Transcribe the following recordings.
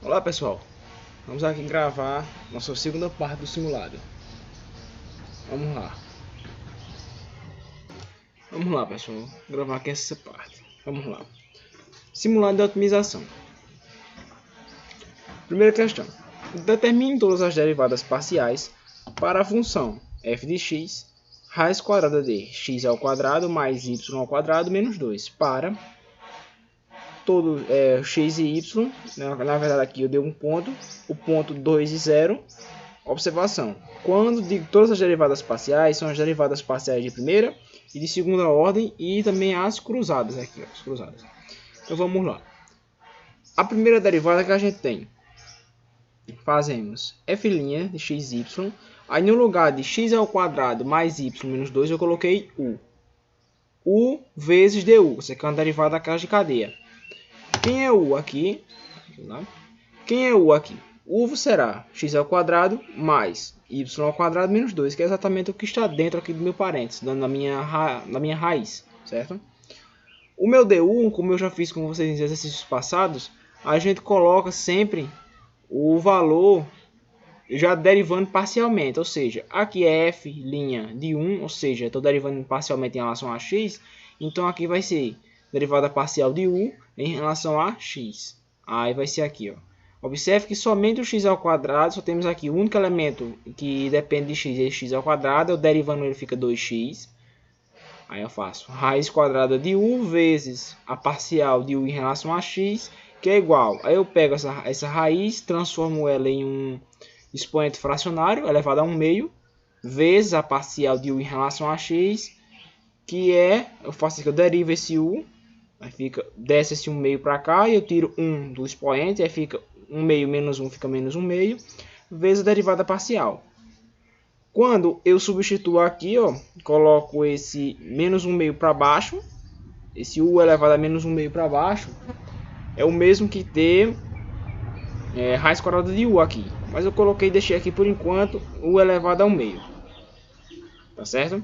Olá pessoal, vamos aqui gravar nossa segunda parte do simulado. Vamos lá. Vamos lá pessoal, vou gravar aqui essa parte. Vamos lá. Simulado de otimização. Primeira questão. Determine todas as derivadas parciais para a função f de x, raiz quadrada de x ao quadrado mais y ao quadrado menos 2 para todo x e y. Na verdade aqui eu dei um ponto, o ponto 2 e 0. Observação: quando digo todas as derivadas parciais, são as derivadas parciais de primeira e de segunda ordem e também as cruzadas aqui, as cruzadas. Então vamos lá. A primeira derivada que a gente tem, fazemos f' de xy, aí no lugar de x ao quadrado mais y menos 2 eu coloquei u vezes du, isso aqui é uma derivada da casa de cadeia. Quem é u aqui? Quem é u aqui? U será x ao quadrado mais y ao quadrado menos 2, que é exatamente o que está dentro aqui do meu parênteses, na minha raiz, certo? O meu du, como eu já fiz com vocês em exercícios passados, a gente coloca sempre o valor já derivando parcialmente, ou seja, aqui é f' de 1, ou seja, estou derivando parcialmente em relação a x, então aqui vai ser derivada parcial de u em relação a x. Aí vai ser aqui, ó. Observe que somente o x ao quadrado, só temos aqui o único elemento que depende de x, é x ao quadrado, eu derivando ele fica 2x. Aí eu faço raiz quadrada de u vezes a parcial de u em relação a x, que é igual. Aí eu pego essa raiz, transformo ela em um expoente fracionário elevado a 1/2, vezes a parcial de u em relação a x, que é, eu faço aqui, eu derivo esse u, aí fica, desce esse 1/2 para cá, e eu tiro 1 do expoente, aí fica 1/2 menos 1 fica menos 1/2, vezes a derivada parcial. Quando eu substituo aqui, ó, coloco esse menos 1/2 para baixo, esse u elevado a menos 1/2 para baixo, é o mesmo que ter raiz quadrada de u aqui. Mas eu coloquei, deixei aqui por enquanto, u elevado a 1/2. Tá certo?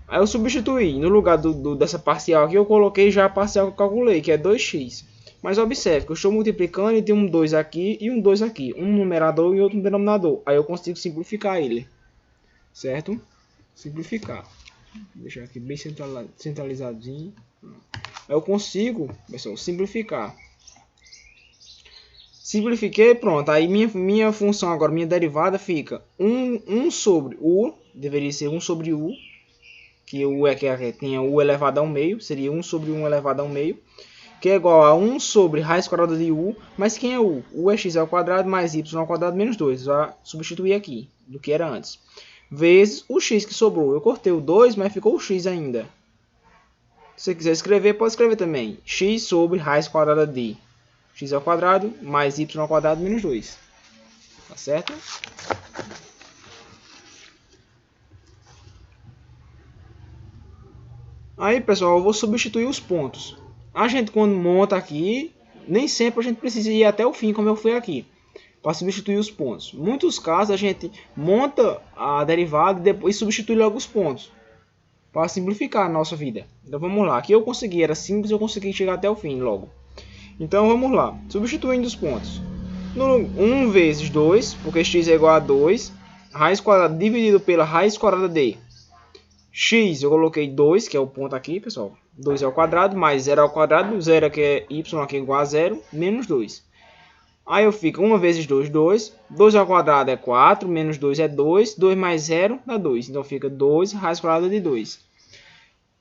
Aí eu substituí, no lugar dessa parcial aqui, eu coloquei já a parcial que eu calculei, que é 2x. Mas observe que eu estou multiplicando e tem um 2 aqui e um 2 aqui. Um numerador e outro no denominador. Aí eu consigo simplificar ele. Certo? Simplificar. Vou deixar aqui bem centralizadinho. Aí eu consigo, pessoal, simplificar. Simplifiquei, pronto. Aí minha função agora, minha derivada fica 1 sobre u. Deveria ser 1 sobre u. Que o é que tinha u elevado a 1/2, seria 1 sobre 1 elevado a 1/2, que é igual a 1 sobre raiz quadrada de u, mas quem é u? U é x ao quadrado mais y ao quadrado menos 2, já substituir aqui, do que era antes, vezes o x que sobrou. Eu cortei o 2, mas ficou o x ainda. Se você quiser escrever, pode escrever também, x sobre raiz quadrada de x ao quadrado mais y ao quadrado menos 2, tá certo? Aí, pessoal, eu vou substituir os pontos. A gente, quando monta aqui, nem sempre a gente precisa ir até o fim, como eu fui aqui, para substituir os pontos. Em muitos casos, a gente monta a derivada e depois substitui logo os pontos, para simplificar a nossa vida. Então, vamos lá. Aqui eu consegui, era simples, eu consegui chegar até o fim logo. Então, vamos lá. Substituindo os pontos. 1 vezes 2, porque x é igual a 2. Raiz quadrada dividido pela raiz quadrada de x, eu coloquei 2, que é o ponto aqui, pessoal. 2 ao quadrado, mais 0 ao quadrado. 0 que é y, aqui é igual a 0, menos 2. Aí eu fico 1 vezes 2, 2. 2 ao quadrado é 4, menos 2 é 2. 2 mais 0 dá 2. Então fica 2 raiz quadrada de 2.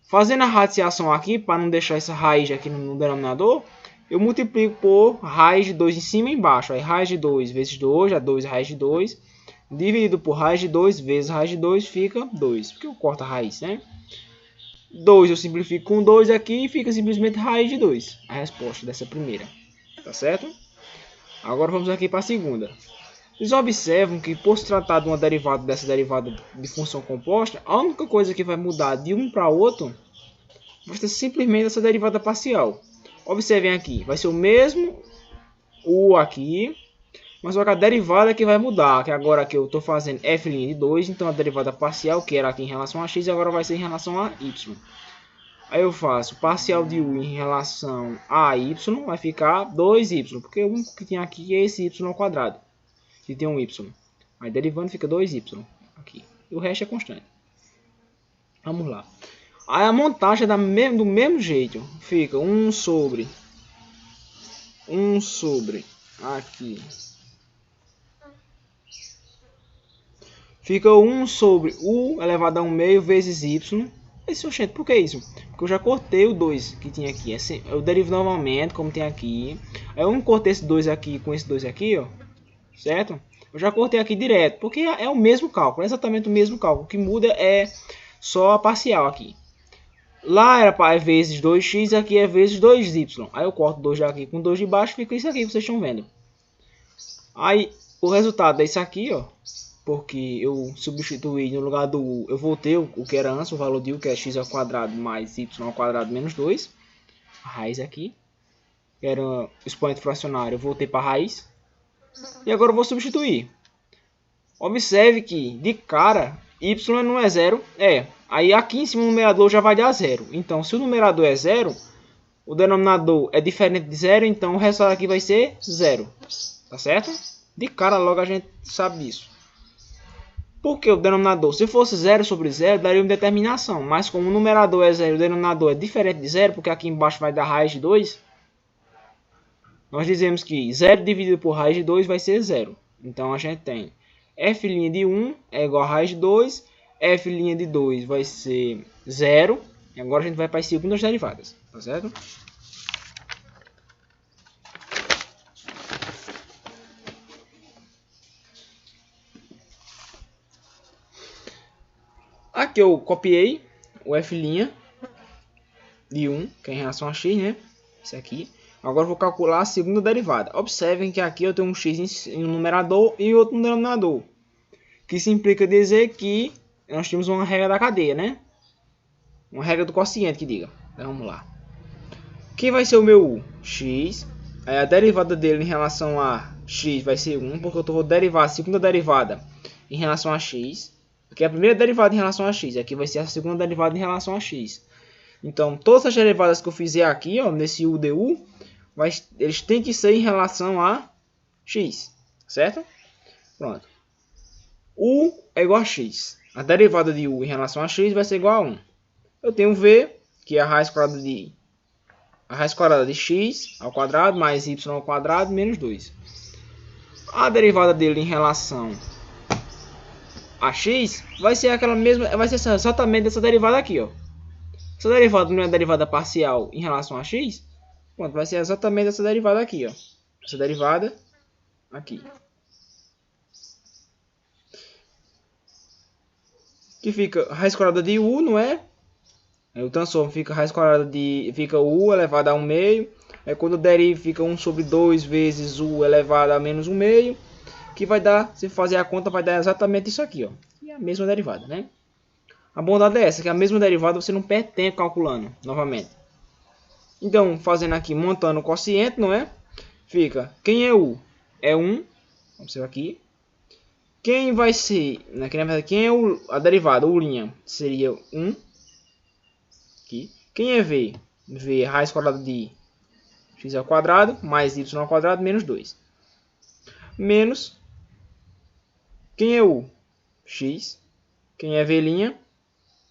Fazendo a radiciação aqui, para não deixar essa raiz aqui no denominador, eu multiplico por raiz de 2 em cima e embaixo. Aí raiz de 2 vezes 2 é 2 raiz de 2. Dividido por raiz de 2 vezes raiz de 2 fica 2. Porque eu corto a raiz, né? 2 eu simplifico com 2 aqui e fica simplesmente raiz de 2. A resposta dessa primeira. Tá certo? Agora vamos aqui para a segunda. Vocês observam que por se tratar de uma derivada dessa derivada de função composta, a única coisa que vai mudar de um para outro vai ser simplesmente essa derivada parcial. Observem aqui, vai ser o mesmo u aqui, mas só que a derivada que vai mudar, que agora aqui eu estou fazendo f' de 2, então a derivada parcial, que era aqui em relação a x, agora vai ser em relação a y. Aí eu faço parcial de u em relação a y, vai ficar 2y, porque o único que tem aqui é esse y ao quadrado, que tem um y. Aí derivando fica 2y aqui. E o resto é constante. Vamos lá. Aí a montagem é do mesmo jeito. Fica 1 sobre aqui. Fica 1 sobre u elevado a 1 meio vezes y. Oxente, por que isso? Porque eu já cortei o 2 que tinha aqui. Eu derivo novamente, como tem aqui. Aí eu cortei esse 2 aqui com esse 2 aqui, ó. Certo? Eu já cortei aqui direto, porque é o mesmo cálculo, é exatamente o mesmo cálculo. O que muda é só a parcial aqui. Lá era para vezes 2x, aqui é vezes 2y. Aí eu corto 2 daqui com 2 de baixo, fica isso aqui que vocês estão vendo. Aí o resultado é isso aqui, ó. Porque eu substituí no lugar do u, eu voltei o que era antes, o valor de u, que é x ao quadrado mais y ao quadrado menos 2. A raiz aqui. Era o expoente fracionário, eu voltei para a raiz. E agora eu vou substituir. Observe que, de cara, y não é zero. Aí aqui em cima o numerador já vai dar zero. Então, se o numerador é zero, o denominador é diferente de zero, então o resultado aqui vai ser zero. Tá certo? De cara logo a gente sabe disso. Porque o denominador, se fosse 0 sobre 0, daria uma determinação. Mas como o numerador é 0 e o denominador é diferente de 0, porque aqui embaixo vai dar raiz de 2, nós dizemos que 0 dividido por raiz de 2 vai ser 0. Então a gente tem f' de 1 é igual a raiz de 2, f' de 2 vai ser 0. E agora a gente vai para as segundas derivadas, tá certo? Aqui eu copiei o f' de 1, que é em relação a x, né? Isso aqui. Agora eu vou calcular a segunda derivada. Observem que aqui eu tenho um x em um numerador e outro no denominador. Que isso implica dizer que nós temos uma regra da cadeia, né? Uma regra do quociente que diga. Então vamos lá. Quem vai ser o meu u? X. Aí a derivada dele em relação a x vai ser 1, porque eu vou derivar a segunda derivada em relação a x. Porque a primeira derivada em relação a x, aqui vai ser a segunda derivada em relação a x. Então, todas as derivadas que eu fizer aqui, ó, nesse u du, eles têm que ser em relação a x, certo? Pronto. U é igual a x. A derivada de u em relação a x vai ser igual a 1. Eu tenho v, que é a raiz quadrada de x ao quadrado mais y ao quadrado menos 2. A derivada dele em relação a x vai ser aquela mesma, vai ser exatamente essa derivada aqui, ó. Essa derivada não é derivada parcial em relação a x, pronto, vai ser exatamente essa derivada aqui, ó. Essa derivada aqui. Que fica raiz quadrada de u, não é? Aí o transformo fica raiz quadrada de u elevado a 1 meio. Aí quando eu derivo fica 1 sobre 2 vezes u elevado a menos 1 meio. Que vai dar, se fazer a conta, vai dar exatamente isso aqui, ó. E a mesma derivada, né? A bondade é essa, que a mesma derivada você não perde tempo calculando novamente. Então, fazendo aqui, montando o quociente, não é? Fica, quem é u? É 1. Vamos ver aqui. Quem vai ser, né, quem é a derivada, u', seria 1. Aqui. Quem é v? V é raiz quadrada de x ao quadrado, mais y ao quadrado, menos 2. Menos, quem é u? X. Quem é v'?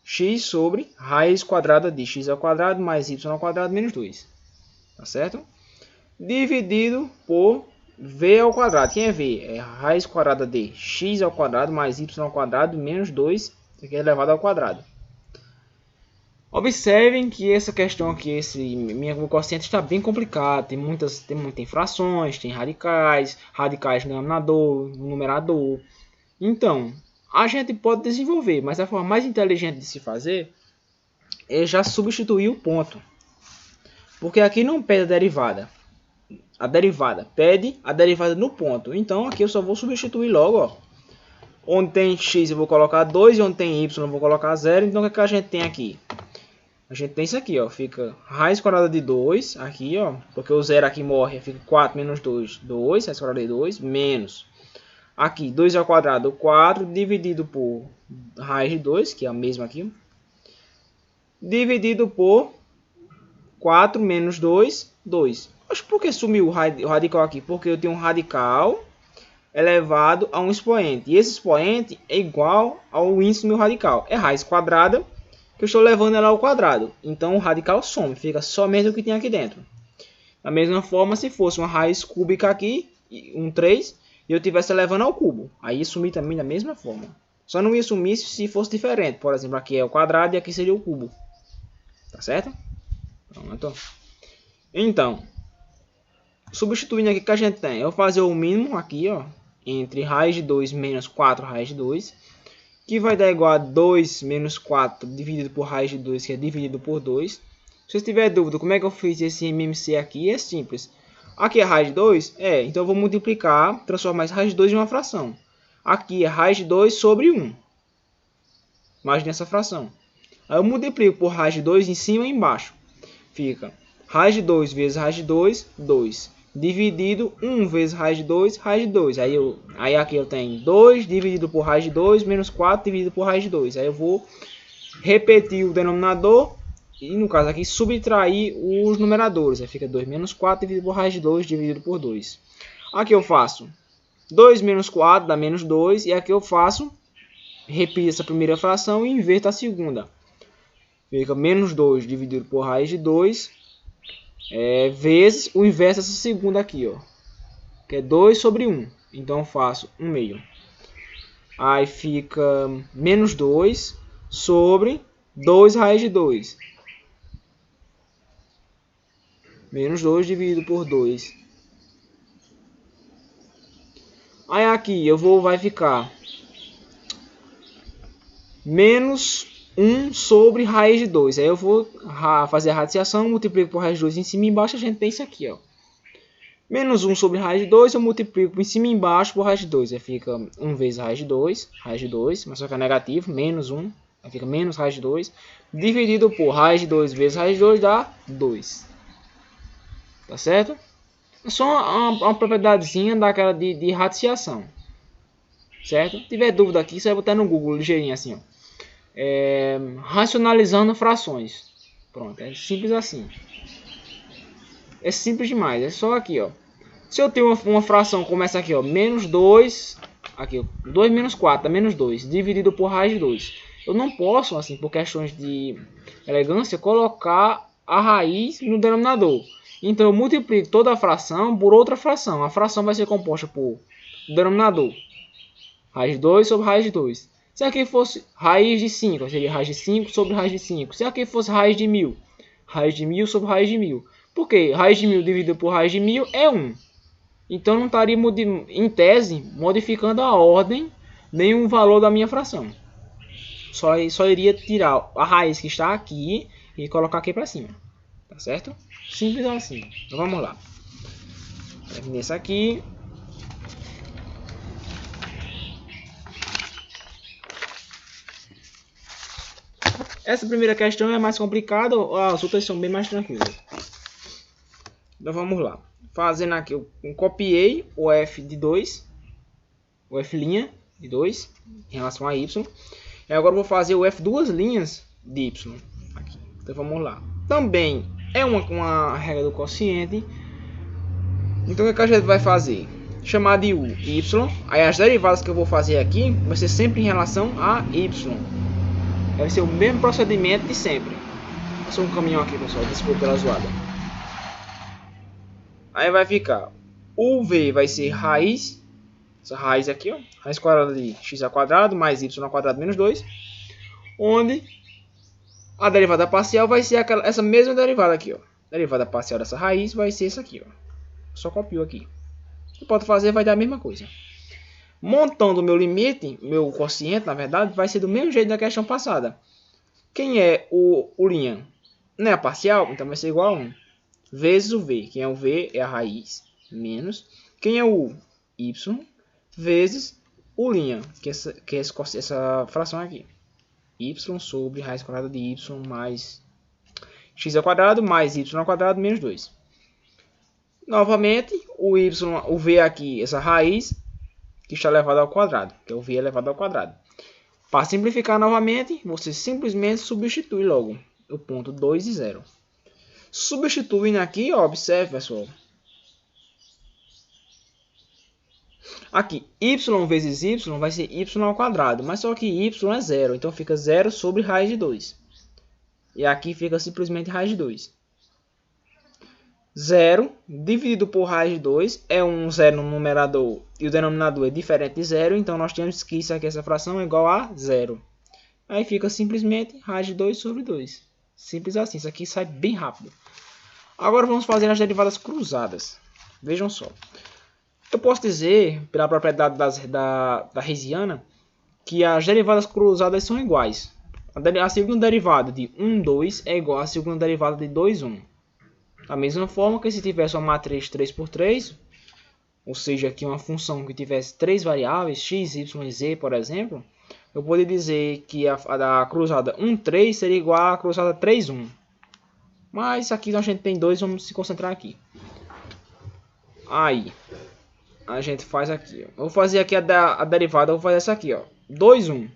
X sobre raiz quadrada de x ao quadrado, mais y ao quadrado, menos 2. Tá certo? Dividido por v ao quadrado. Quem é v? É raiz quadrada de x ao quadrado, mais y ao quadrado, menos 2, que é elevado ao quadrado. Observem que essa questão aqui, meu quociente está bem complicado. Tem muitas frações, tem radicais no denominador, no numerador. Então, a gente pode desenvolver, mas a forma mais inteligente de se fazer é já substituir o ponto. Porque aqui não pede a derivada. A derivada pede a derivada no ponto. Então, aqui eu só vou substituir logo, ó. Onde tem x eu vou colocar 2 e onde tem y eu vou colocar 0. Então, o que a gente tem aqui? A gente tem isso aqui, ó, fica raiz quadrada de 2, aqui, ó, porque o 0 aqui morre, fica 4 menos 2, 2, raiz quadrada de 2, menos, aqui, 2 ao quadrado, 4, dividido por raiz de 2, que é a mesma aqui, dividido por 4 menos 2, 2. Mas por que sumiu o radical aqui? Porque eu tenho um radical elevado a um expoente. E esse expoente é igual ao índice do meu radical. É raiz quadrada, que eu estou levando ela ao quadrado. Então o radical some, fica somente o que tem aqui dentro. Da mesma forma, se fosse uma raiz cúbica aqui, um 3, e eu estivesse levando ao cubo. Aí ia sumir também da mesma forma. Só não ia sumir se fosse diferente. Por exemplo, aqui é o quadrado e aqui seria o cubo. Tá certo? Pronto. Então, substituindo aqui o que a gente tem, eu vou fazer o mínimo aqui, ó, entre raiz de 2 menos 4 raiz de 2, que vai dar igual a 2 menos 4 dividido por raiz de 2, que é dividido por 2. Se você tiver dúvida como é que eu fiz esse MMC aqui, é simples. Aqui é raiz de 2? Então eu vou multiplicar, transformar essa raiz de 2 em uma fração. Aqui é raiz de 2 sobre 1. Imagine essa fração. Aí eu multiplico por raiz de 2 em cima e embaixo. Fica raiz de 2 vezes raiz de 2, 2. Dividido 1 vezes raiz de 2, raiz de 2. Aí aqui eu tenho 2 dividido por raiz de 2 menos 4 dividido por raiz de 2. Aí eu vou repetir o denominador e, no caso aqui, subtrair os numeradores. Aí fica 2 menos 4 dividido por raiz de 2 dividido por 2. Aqui eu faço 2 menos 4 dá menos 2. E aqui eu faço, repito essa primeira fração e inverto a segunda. Fica menos 2 dividido por raiz de 2 vezes o inverso dessa segunda aqui, ó, que é 2 sobre 1. Então eu faço 1 meio. Aí fica menos 2 sobre 2 raiz de 2. Menos 2 dividido por 2. Aí aqui vai ficar menos 1 sobre raiz de 2. Aí eu vou fazer a radiciação, multiplico por raiz de 2 em cima e embaixo, a gente tem isso aqui, ó. Menos 1 sobre raiz de 2, eu multiplico em cima e embaixo por raiz de 2. Aí fica 1 vezes raiz de 2, mas só que é negativo, menos 1. Aí fica menos raiz de 2, dividido por raiz de 2 vezes raiz de 2 dá 2. Tá certo? É só uma propriedadezinha daquela de radiciação. Certo? Se tiver dúvida aqui, você vai botar no Google ligeirinho assim, ó. Racionalizando frações. Pronto, é simples assim. É simples demais, é só aqui, ó. Se eu tenho uma fração como essa aqui, ó, menos 2, aqui, ó, 2 menos 4 dá menos 2, dividido por raiz de 2. Eu não posso, assim, por questões de elegância, colocar a raiz no denominador. Então eu multiplico toda a fração por outra fração. A fração vai ser composta por denominador, raiz de 2 sobre raiz de 2. Se aqui fosse raiz de 5, seria raiz de 5 sobre raiz de 5. Se aqui fosse raiz de 1000 sobre raiz de 1000. Por quê? Raiz de 1000 dividido por raiz de 1000 é 1. Então não estaria, em tese, modificando a ordem nem o valor da minha fração. Só iria tirar a raiz que está aqui e colocar aqui para cima. Tá certo? Simples assim. Então vamos lá. Nesse aqui. Essa primeira questão é mais complicada, as outras são bem mais tranquilas. Então vamos lá. Fazendo aqui, eu copiei o f de 2, o f' de 2 em relação a y. E agora eu vou fazer o f duas linhas de y. Aqui. Então vamos lá. Também é uma regra do quociente. Então o que a gente vai fazer? Chamar de u y. Aí as derivadas que eu vou fazer aqui vai ser sempre em relação a y. Vai ser o mesmo procedimento de sempre. Passou um caminhão aqui, pessoal. Desculpa pela zoada. Aí vai ficar. O v vai ser raiz. Essa raiz aqui, ó. Raiz quadrada de x ao quadrado mais y ao quadrado menos 2. Onde a derivada parcial vai ser essa mesma derivada aqui, ó. A derivada parcial dessa raiz vai ser essa aqui, ó. Só copio aqui. O que pode fazer vai dar a mesma coisa. Montando o meu limite, meu quociente, na verdade, vai ser do mesmo jeito da questão passada. Quem é o linha? Não é a parcial, então vai ser igual a 1. Vezes o v. Quem é o v é a raiz, menos. Quem é o y, vezes o linha, que é essa fração aqui. Y sobre raiz quadrada de y mais x ao quadrado mais y ao quadrado menos 2. Novamente, o v aqui, essa raiz, que está elevado ao quadrado, que é o v elevado ao quadrado. Para simplificar novamente, você simplesmente substitui logo o ponto 2 e 0. Substituindo aqui, ó, observe, pessoal. Aqui, y vezes y vai ser y ao quadrado, mas só que y é zero, então fica 0 sobre raiz de 2. E aqui fica simplesmente raiz de 2. 0 dividido por raiz de 2 é um 0 no numerador e o denominador é diferente de 0, então nós temos que isso aqui, essa fração é igual a 0. Aí fica simplesmente raiz de 2 sobre 2. Simples assim, isso aqui sai bem rápido. Agora vamos fazer as derivadas cruzadas. Vejam só. Eu posso dizer, pela propriedade da Hessiana, que as derivadas cruzadas são iguais. A segunda derivada de 1, 2 é igual à segunda derivada de 2, 1. Da mesma forma que se tivesse uma matriz 3 por 3, ou seja, aqui uma função que tivesse 3 variáveis, x, y e z, por exemplo, eu poderia dizer que a cruzada 1, 3 seria igual à cruzada 3, 1. Mas aqui a gente tem 2, vamos se concentrar aqui. Aí, a gente faz aqui, ó. Eu vou fazer aqui a derivada, eu vou fazer essa aqui, ó. 2, 1.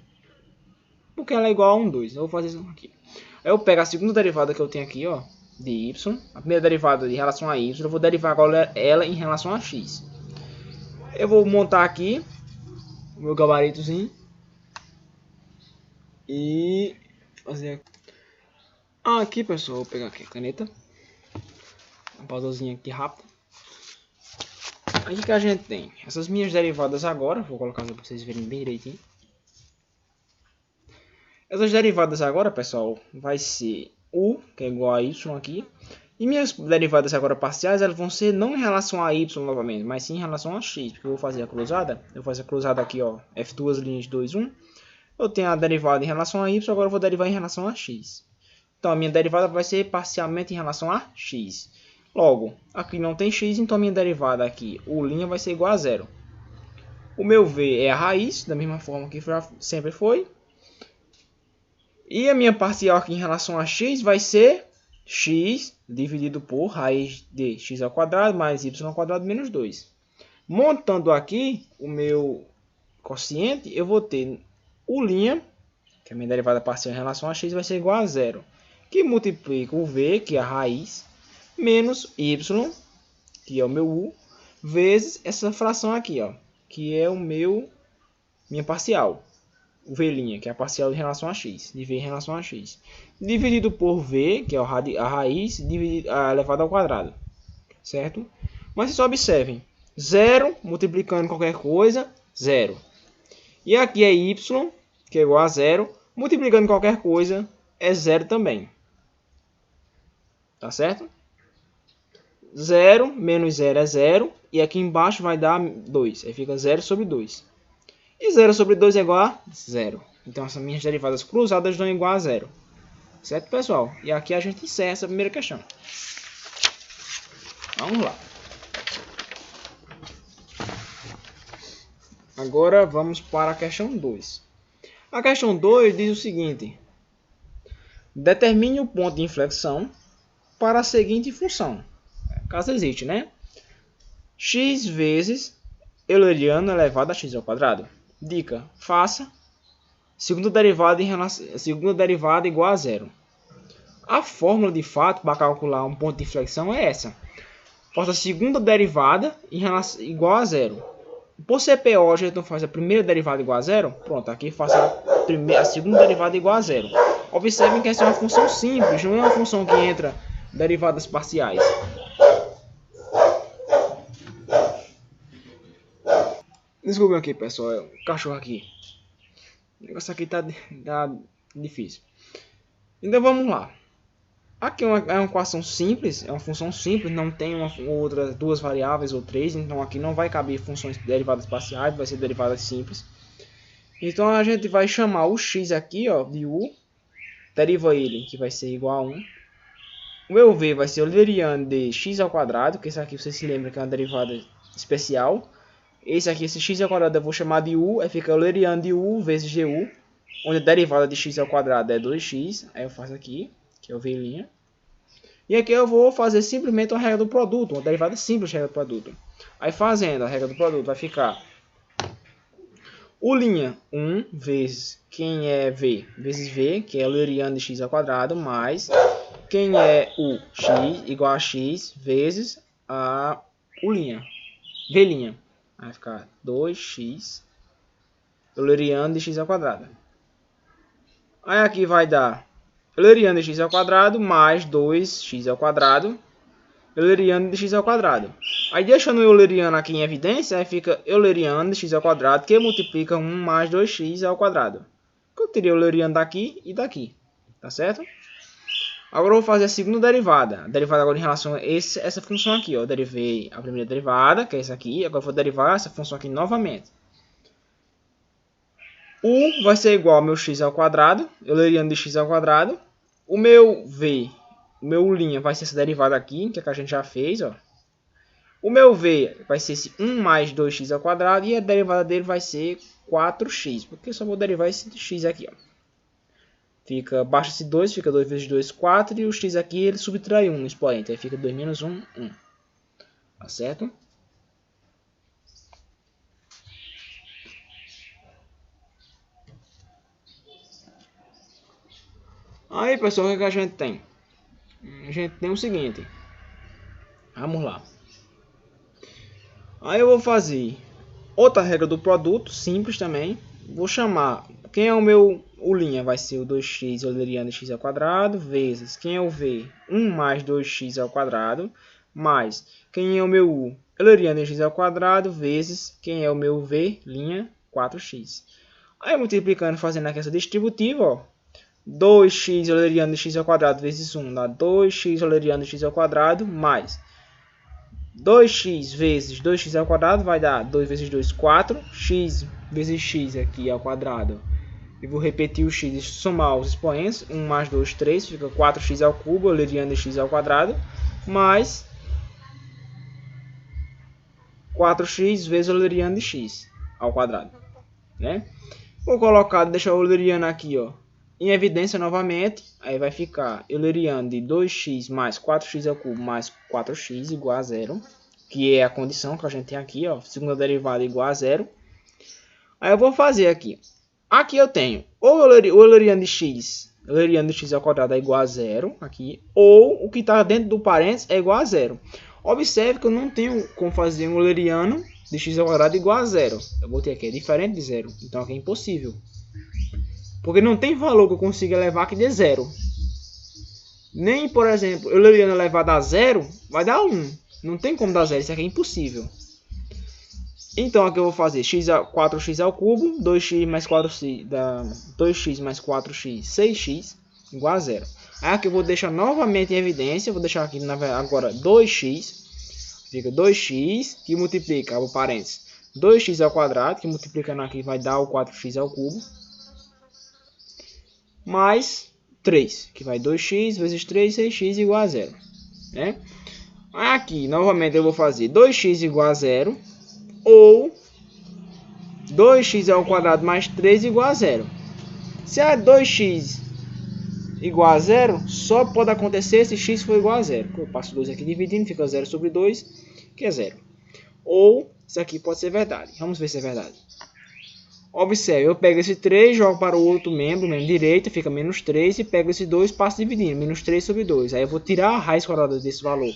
Porque ela é igual a 1, 2. Eu vou fazer isso aqui. Aí eu pego a segunda derivada que eu tenho aqui, ó, de y. A primeira derivada em relação a y, eu vou derivar agora ela em relação a x. Eu vou montar aqui o meu gabaritozinho. E fazer aqui. Aqui, pessoal, vou pegar aqui a caneta. Uma pausazinha aqui rápida. Aqui que a gente tem essas minhas derivadas agora. Vou colocar para vocês verem bem direitinho. Essas derivadas agora, pessoal, vai ser u, que é igual a y aqui. E minhas derivadas agora parciais, elas vão ser não em relação a y novamente, mas sim em relação a x. Porque eu vou fazer a cruzada. Eu vou fazer a cruzada aqui, ó, f duas linhas 2, 1. Eu tenho a derivada em relação a y, agora eu vou derivar em relação a x. Então, a minha derivada vai ser parcialmente em relação a x. Logo, aqui não tem x, então a minha derivada aqui, u' vai ser igual a 0. O meu v é a raiz, da mesma forma que sempre foi. E a minha parcial aqui em relação a x vai ser x dividido por raiz de x ao quadrado mais y ao quadrado menos 2. Montando aqui o meu quociente, eu vou ter u', que é a minha derivada parcial em relação a x, vai ser igual a 0. Que multiplica o v, que é a raiz, menos y, que é o meu u, vezes essa fração aqui, ó, que é minha parcial. O v', que é a parcial em relação a x, de v em relação a x. Dividido por v, que é a raiz, elevado ao quadrado. Certo? Mas vocês observem, 0 multiplicando qualquer coisa, 0. E aqui é y, que é igual a 0, multiplicando qualquer coisa, é 0 também. Tá certo? 0 menos 0 é 0. E aqui embaixo vai dar 2. Aí fica 0 sobre 2. E 0 sobre 2 é igual a 0. Então, essas minhas derivadas cruzadas dão igual a 0. Certo, pessoal? E aqui a gente encerra essa primeira questão. Vamos lá. Agora vamos para a questão 2. A questão 2 diz o seguinte. Determine o ponto de inflexão para a seguinte função. Caso existe, né? X vezes euleriano elevado a x ao quadrado. Dica: faça segunda derivada igual a 0. A fórmula de fato para calcular um ponto de inflexão é essa. Faça a segunda derivada igual a 0. Por ser PO, a gente não faz a primeira derivada igual a 0. Pronto, aqui faça a segunda derivada igual a 0. Observem que essa é uma função simples, não é uma função que entra derivadas parciais. Desculpa aqui, pessoal, é um cachorro aqui. O negócio aqui tá difícil. Então vamos lá. Aqui é uma equação simples, é uma função simples, não tem outras duas variáveis ou três, então aqui não vai caber funções derivadas parciais, vai ser derivadas simples. Então a gente vai chamar o x aqui, ó, de u, deriva ele, que vai ser igual a 1. O meu v vai ser o euleriano de x ao quadrado, que esse aqui você se lembra que é uma derivada especial. Esse x ao quadrado eu vou chamar de u, aí fica euleriano de u vezes du, onde a derivada de x ao quadrado é 2x, aí eu faço aqui, que é o v'. E aqui eu vou fazer simplesmente uma regra do produto, uma derivada simples de regra do produto. Aí fazendo a regra do produto vai ficar u', 1 vezes quem é v, vezes v, que é euleriano de x ao quadrado, mais quem é o x igual a x vezes o linha, v'. Vai ficar 2x euleriano de x ao quadrado. Aí aqui vai dar euleriano de x ao quadrado mais 2x ao quadrado euleriano de x ao quadrado. Aí deixando o euleriano aqui em evidência, aí fica euleriano de x ao quadrado que multiplica 1 mais 2x ao quadrado. Eu teria o euleriano daqui e daqui, tá certo? Agora eu vou fazer a segunda derivada. A derivada agora em relação a essa função aqui, ó. Eu derivei a primeira derivada, que é essa aqui. Agora eu vou derivar essa função aqui novamente. U vai ser igual ao meu x ao quadrado, euleriano de x ao quadrado. O meu v, o meu u' vai ser essa derivada aqui, que a gente já fez, ó. O meu v vai ser esse 1 mais 2x ao quadrado e a derivada dele vai ser 4x, porque eu só vou derivar esse x aqui, ó. Fica, baixa esse 2, fica 2 vezes 2, 4, e o x aqui ele subtrai 1 no expoente, aí fica 2 menos 1, 1. Tá certo? Aí, pessoal, o que a gente tem? A gente tem o seguinte. Vamos lá. Aí eu vou fazer outra regra do produto, simples também. Vou chamar, quem é o meu u', vai ser o 2x euleriano de x ao quadrado, vezes quem é o v, 1 mais 2x ao quadrado, mais quem é o meu u, euleriano de x ao quadrado, vezes quem é o meu v', 4x. Aí multiplicando, fazendo aqui essa distributiva, ó. 2x euleriano de x ao quadrado vezes 1 dá 2x euleriano de x ao quadrado, mais 2x vezes 2x ao quadrado vai dar 2 vezes 2, 4. X vezes x aqui ao quadrado. E vou repetir o x e somar os expoentes. 1 mais 2, 3. Fica 4x ao cubo, euleriano de x ao quadrado. Mais 4x vezes euleriano de x ao quadrado. Né? Vou colocar, deixar o euleriano aqui, ó, em evidência novamente. Aí vai ficar euleriano de 2x mais 4x ao cubo mais 4x igual a 0. Que é a condição que a gente tem aqui, ó. Segunda derivada igual a 0. Aí eu vou fazer aqui. Aqui eu tenho ou o euleriano de x ao quadrado é igual a 0. Aqui, ou o que está dentro do parênteses é igual a 0. Observe que eu não tenho como fazer um euleriano de x ao quadrado igual a 0. Eu botei aqui, é diferente de 0. Então aqui é impossível. Porque não tem valor que eu consiga levar que dê 0. Nem, por exemplo, euleriano elevado a 0 vai dar 1. Não tem como dar 0, isso aqui é impossível. Então aqui eu vou fazer 4x ao cubo, 2x mais 4x dá 2x mais 4x, 6x, igual a 0. Aí aqui eu vou deixar novamente em evidência, vou deixar aqui agora 2x, fica 2x, que multiplica, abre parênteses, 2x ao quadrado, que multiplicando aqui vai dar o 4x ao cubo, mais 3, que vai 2x vezes 3, 6x igual a 0. Né? Aqui, novamente, eu vou fazer 2x igual a 0, ou 2x ao quadrado mais 3 igual a 0. Se é 2x igual a 0, só pode acontecer se x for igual a 0. Eu passo 2 aqui dividindo, fica 0 sobre 2, que é 0. Ou, isso aqui pode ser verdade. Vamos ver se é verdade. Observe, eu pego esse 3, jogo para o outro membro direito, fica menos 3, e pego esse 2, passo dividindo, menos 3 sobre 2. Aí eu vou tirar a raiz quadrada desse valor.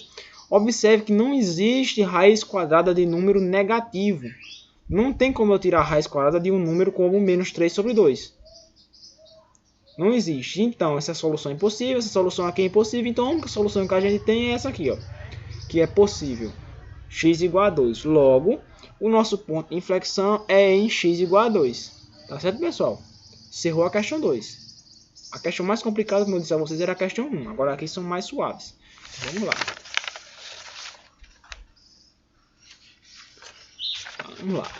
Observe que não existe raiz quadrada de número negativo. Não tem como eu tirar a raiz quadrada de um número como menos 3 sobre 2. Não existe. Então, essa solução é impossível, essa solução aqui é impossível. Então, a única solução que a gente tem é essa aqui, ó, que é possível. X igual a 2. Logo, o nosso ponto de inflexão é em x igual a 2. Tá certo, pessoal? Encerrou a questão 2. A questão mais complicada, como eu disse a vocês, era a questão 1. Agora aqui são mais suaves. Vamos lá. Vamos lá.